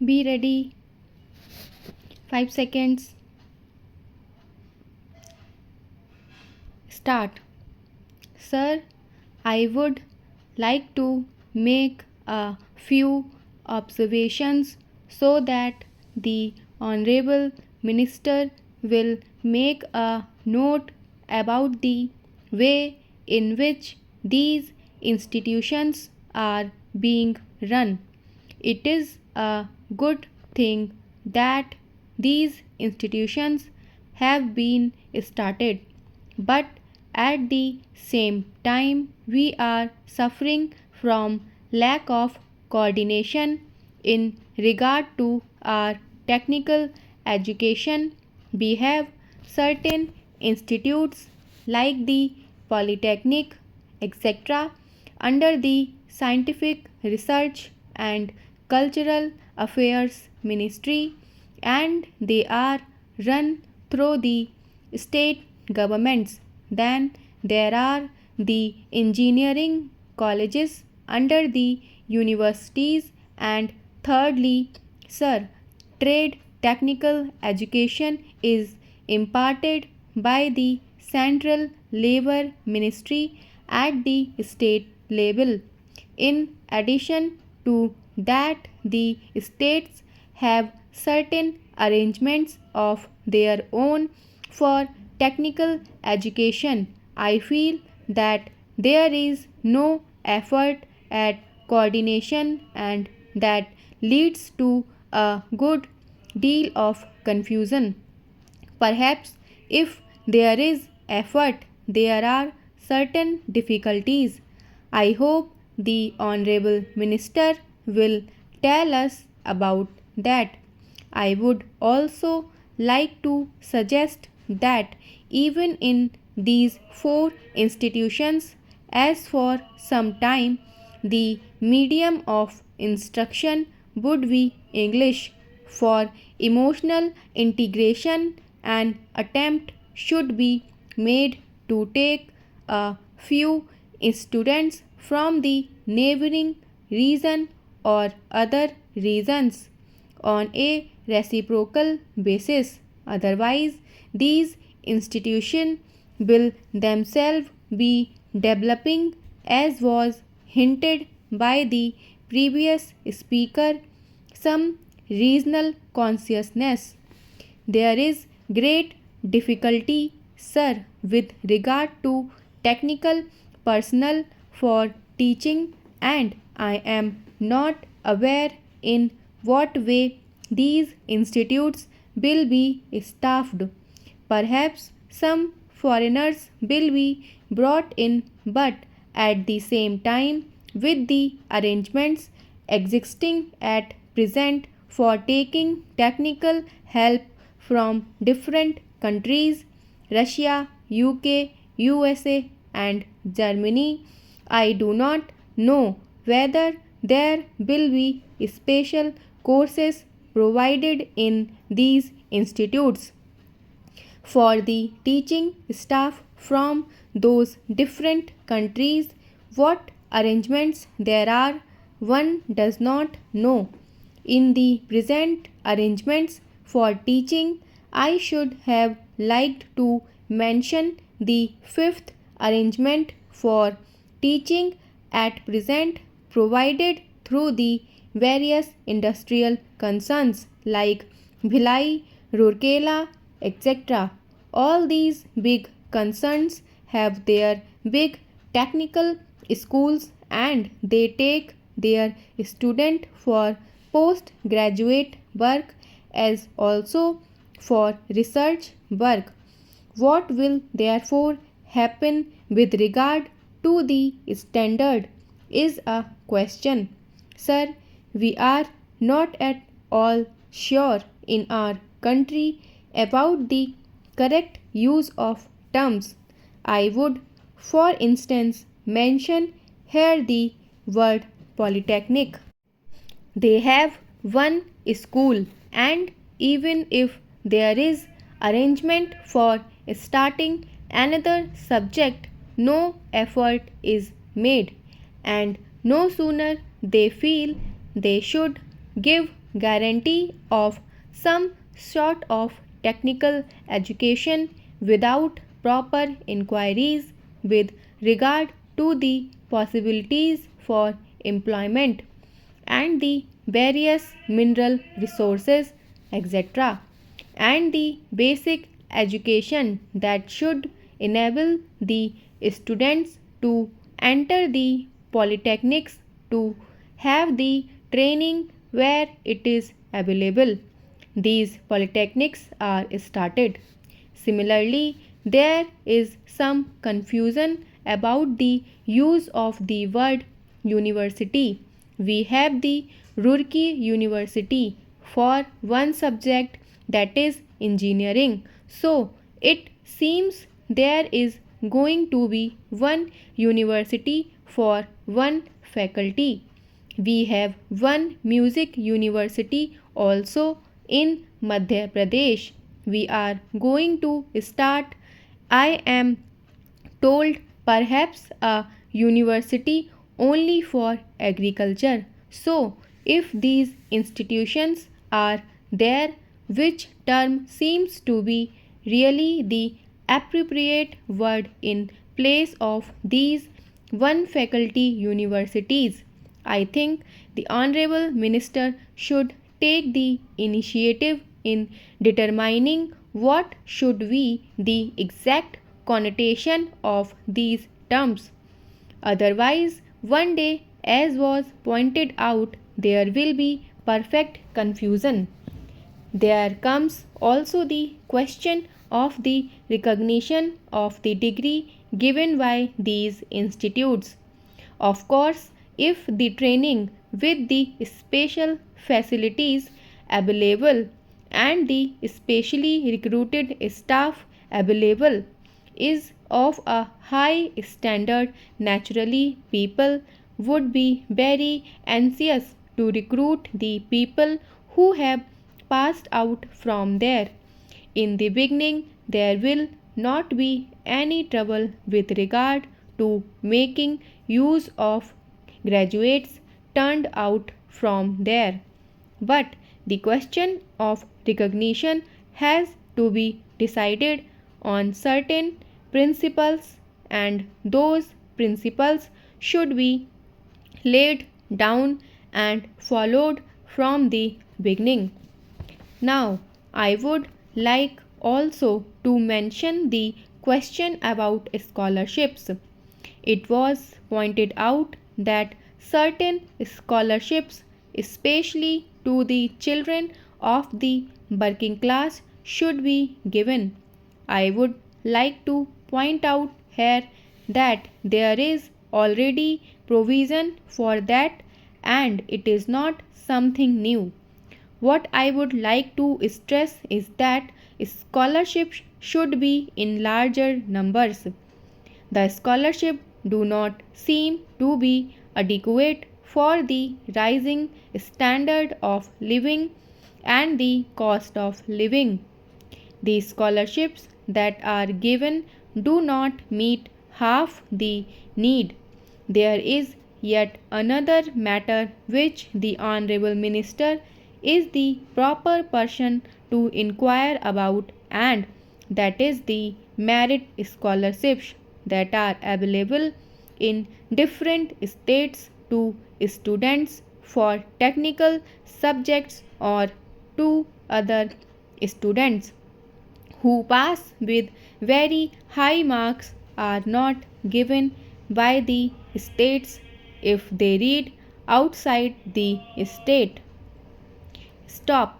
Be ready. 5 seconds. Start. Sir, I would like to make a few observations so that the Honorable Minister will make a note about the way in which these institutions are being run. It is a good thing that these institutions have been started, but at the same time, we are suffering from lack of coordination in regard to our technical education. We have certain institutes like the Polytechnic, etc., under the Scientific Research and Cultural Affairs Ministry, and they are run through the state governments. Then there are the engineering colleges under the universities, and thirdly, sir, trade technical education is imparted by the Central Labor Ministry at the state level. In addition to that, the states have certain arrangements of their own for technical education. I feel that there is no effort at coordination, and that leads to a good deal of confusion. Perhaps if there is effort, there are certain difficulties. I hope the Honorable Minister will tell us about that. I would also like to suggest that even in these four institutions, as for some time, the medium of instruction would be English. For emotional integration, an attempt should be made to take a few students from the neighboring region or other regions on a reciprocal basis. Otherwise, these institutions will themselves be developing, as was hinted by the previous speaker, some regional consciousness. There is great difficulty, sir, with regard to technical personnel for teaching, and I am not aware in what way these institutes will be staffed. Perhaps some foreigners will be brought in, but at the same time, with the arrangements existing at present for taking technical help from different countries, Russia, UK, USA, and Germany, I do not know whether there will be special courses provided in these institutes for the teaching staff from those different countries. What arrangements there are, one does not know. In the present arrangements for teaching, I should have liked to mention the fifth arrangement for teaching at present provided through the various industrial concerns like Bhilai, Rourkela, etc. All these big concerns have their big technical schools, and they take their student for postgraduate work as also for research work. What will therefore happen with regard to the standard is a question. Sir, we are not at all sure in our country about the correct use of terms. I would, for instance, mention here the word polytechnic. They have one school, and even if there is arrangement for starting another subject, no effort is made, and no sooner they feel they should give guarantee of some sort of technical education without proper inquiries with regard to the possibilities for employment and the various mineral resources, etc., and the basic education that should enable the students to enter the polytechnics to have the training where it is available. These polytechnics are started. Similarly, there is some confusion about the use of the word university. We have the Roorkee University for one subject, that is engineering. So it seems there is going to be one university for one faculty. We have one music university also in Madhya Pradesh. We are going to start, I am told, perhaps a university only for agriculture. So, if these institutions are there, which term seems to be really the appropriate word in place of these one faculty universities? I think the Honorable Minister should take the initiative in determining what should be the exact connotation of these terms. Otherwise, one day, as was pointed out, there will be perfect confusion. There comes also the question of the recognition of the degree given by these institutes. Of course, if the training with the special facilities available and the specially recruited staff available is of a high standard, naturally people would be very anxious to recruit the people who have passed out from there. In the beginning, there will not be any trouble with regard to making use of graduates turned out from there. But the question of recognition has to be decided on certain principles, and those principles should be laid down and followed from the beginning. Now, I would like also to mention the question about scholarships. It was pointed out that certain scholarships, especially to the children of the working class, should be given. I would like to point out here that there is already provision for that and it is not something new. What I would like to stress is that scholarships should be in larger numbers. The scholarships do not seem to be adequate for the rising standard of living and the cost of living. The scholarships that are given do not meet half the need. There is yet another matter which the Honorable Minister is the proper person to inquire about, and that is the merit scholarships that are available in different states to students for technical subjects or to other students who pass with very high marks are not given by the states if they read outside the state. Stop.